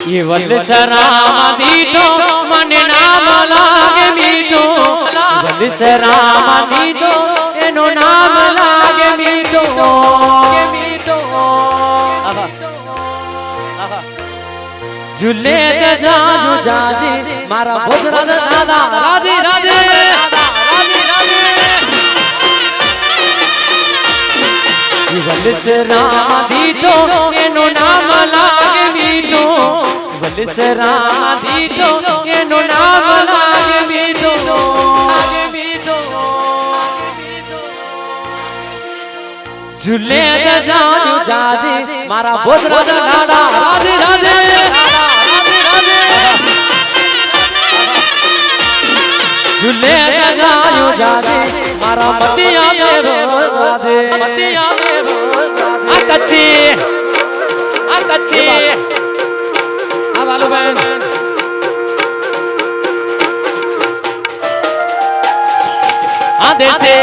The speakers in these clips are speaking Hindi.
ये वल्सराम दीटो मन नाम लागे मीठो वल्सराम दीटो एनो नाम लागे मीठो झूले जाजू जाजे मारा भोजरा दादा राजे राजे वल्सराम दीटो एनो नाम लागे मीठो वल्सराम दीटो एनो नाम लागे मीठो झूले जाजू जाजे मारा भोजरा दादा राजे राजे झूले जाजू जाजे मारा मतिया मेरो राजे मतिया मेरो राजे आकच्छी आवालो बहन आधे से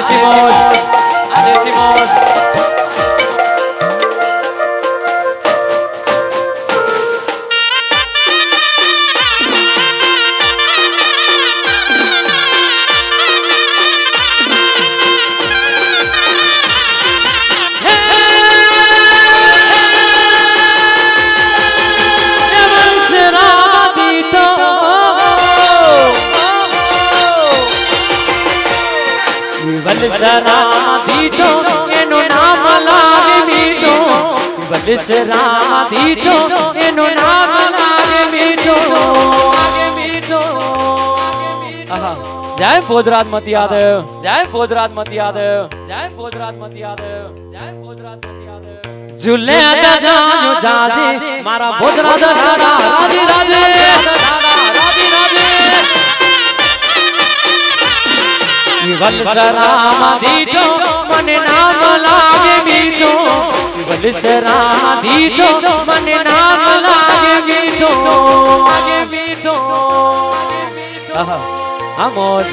Simón वल्सराम दीटो एनो नाम लागे मीठो वल्सराम दीटो एनो नाम लागे मीठो जय भोजराज मत यादव जय भोजराज मत यादव जय भोजराज मत यादव जय भोजराज मत यादव झूले जाजू जाजे मारा भोजराज दादा राजे राजे राजे राजे वल्सराम दीटो मन नाम लागे मीठो वल्सराम दीटो मन नाम लागे मीठो आमोद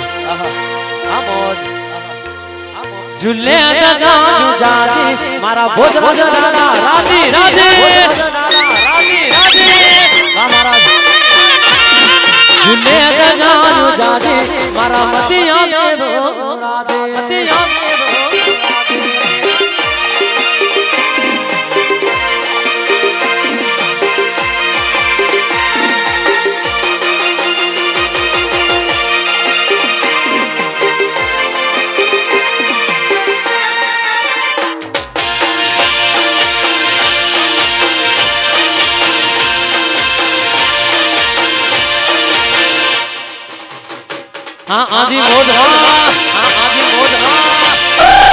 झूले जाजू जाजे मारा भोजरा दादा राजे राजे झूले जाजू जाजे मारा मतिया मेरो राजे मतिया हाँ आजी मोदरा हाँ आजी मोदरा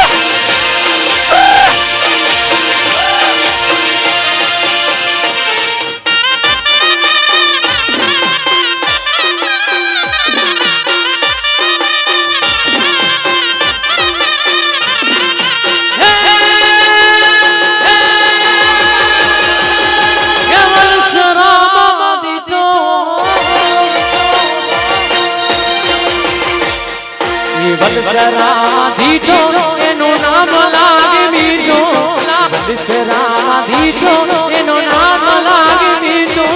वल्सराम दीटो एनो नाम लागे मीठो वल्सराम दीटो एनो नाम लागे मीठो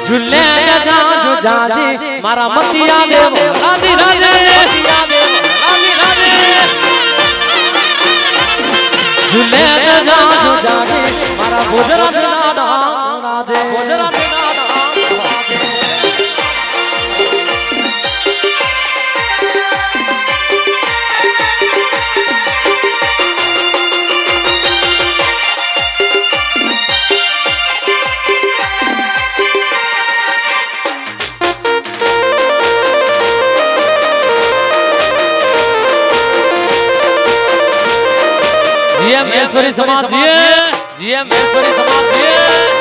झूले जाजू जाजे मारा मतिया देवो राजे राजे झूले जाजू जाजे मारा भोजरा दादा राजे भोजरा दादा जीएम ऐश्वरी समाज जी जीएम ऐश्वरी समाज जी